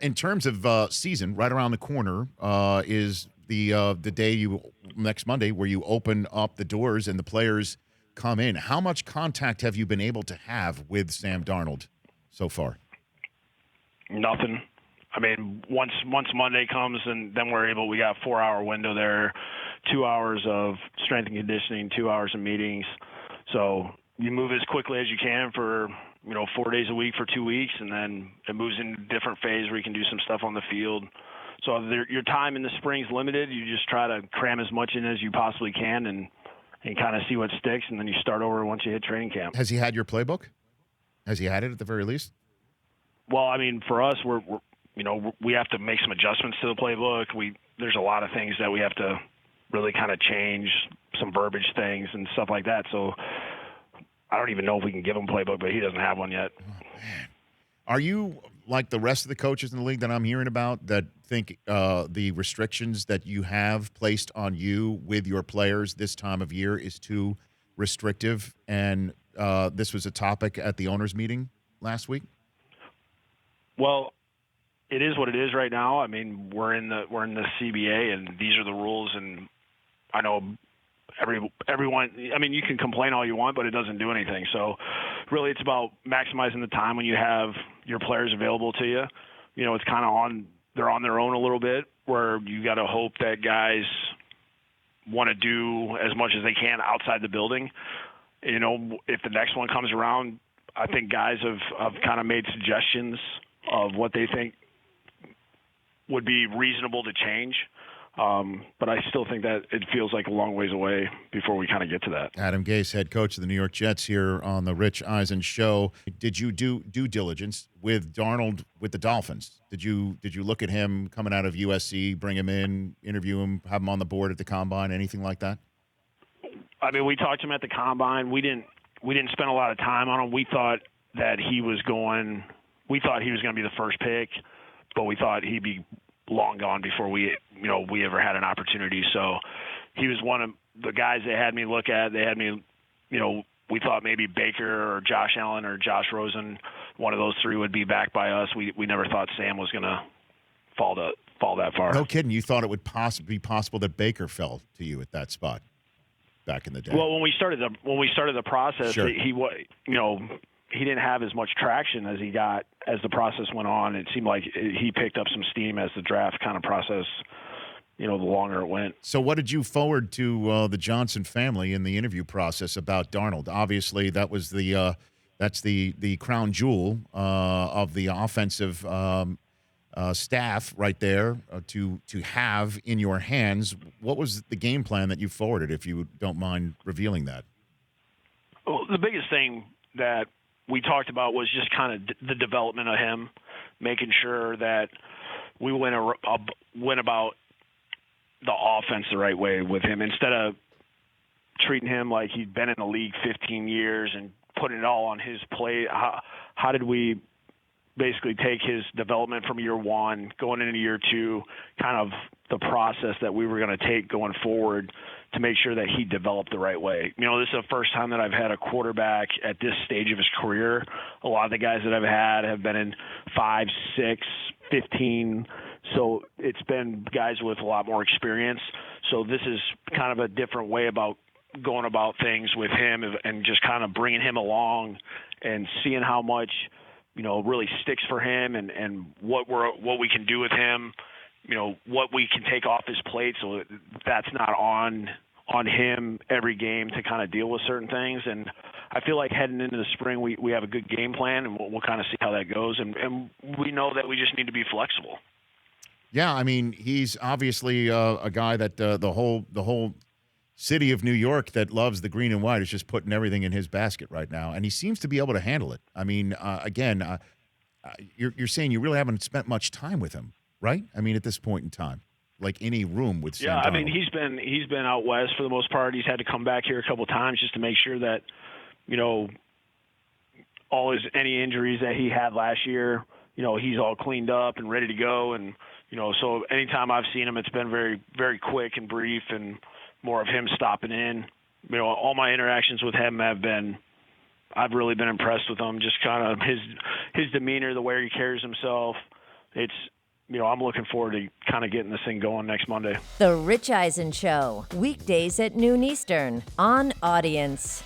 In terms of season, right around the corner is the day next Monday where you open up the doors and the players come in. How much contact have you been able to have with Sam Darnold so far? Nothing. I mean, once Monday comes, and then we got a 4-hour window there, 2 hours of strength and conditioning, 2 hours of meetings. So you move as quickly as you can for 4 days a week for 2 weeks, and then it moves into a different phase where you can do some stuff on the field. So your time in the spring is limited. You just try to cram as much in as you possibly can and kind of see what sticks, and then you start over once you hit training camp. Has he had your playbook? Has he had it at the very least? Well, I mean, for us, we have to make some adjustments to the playbook. There's a lot of things that we have to really kind of change, some verbiage things and stuff like that. So I don't even know if we can give him a playbook, but he doesn't have one yet. Oh, man. Are you like the rest of the coaches in the league that I'm hearing about that think the restrictions that you have placed on you with your players this time of year is too restrictive? And this was a topic at the owners' meeting last week? Well, it is what it is right now. I mean, we're in the CBA, and these are the rules. And I know everyone. I mean, you can complain all you want, but it doesn't do anything. So, really, it's about maximizing the time when you have your players available to you. It's kind of they're on their own a little bit, where you got to hope that guys want to do as much as they can outside the building. If the next one comes around, I think guys have kind of made suggestions of what they think would be reasonable to change. But I still think that it feels like a long ways away before we kind of get to that. Adam Gase, head coach of the New York Jets, here on the Rich Eisen Show. Did you do due diligence with Darnold with the Dolphins? Did you look at him coming out of USC, bring him in, interview him, have him on the board at the Combine, anything like that? I mean, we talked to him at the Combine. We didn't spend a lot of time on him. We thought that he was going to be the first pick, but we thought he'd be long gone before we ever had an opportunity. So he was one of the guys they had me look at. They had me, we thought maybe Baker or Josh Allen or Josh Rosen, one of those three would be back by us. We never thought Sam was going to fall that far. No kidding. You thought it would be possible that Baker fell to you at that spot back in the day. Well, when we started the process, sure. He didn't have as much traction as he got as the process went on. It seemed like he picked up some steam as the draft kind of process, the longer it went. So what did you forward to the Johnson family in the interview process about Darnold? Obviously, that was that's the crown jewel of the offensive staff right there to have in your hands. What was the game plan that you forwarded, if you don't mind revealing that? Well, the biggest thing that we talked about was just kind of the development of him, making sure that we went about the offense the right way with him, instead of treating him like he'd been in the league 15 years and putting it all on his plate. How did we basically take his development from year one going into year two, kind of the process that we were going to take going forward to make sure that he developed the right way. This is the first time that I've had a quarterback at this stage of his career. A lot of the guys that I've had have been in 5, 6, 15. So it's been guys with a lot more experience. So this is kind of a different way about going about things with him, and just kind of bringing him along and seeing how much, really sticks for him, and what we can do with him. What we can take off his plate, so that's not on him every game to kind of deal with certain things. And I feel like heading into the spring, we have a good game plan, and we'll kind of see how that goes. And we know that we just need to be flexible. Yeah, I mean, he's obviously a guy that the whole city of New York that loves the green and white is just putting everything in his basket right now, and he seems to be able to handle it. I mean, you're saying you really haven't spent much time with him, right? I mean, at this point in time, like any room with Sam Yeah, I Darnold. mean, he's been out west for the most part. He's had to come back here a couple of times just to make sure that, any injuries that he had last year, he's all cleaned up and ready to go. And, so anytime I've seen him, it's been very, very quick and brief, and more of him stopping in. All my interactions with him I've really been impressed with him, just kind of his demeanor, the way he carries himself, it's, I'm looking forward to kind of getting this thing going next Monday. The Rich Eisen Show, weekdays at noon Eastern on Audience.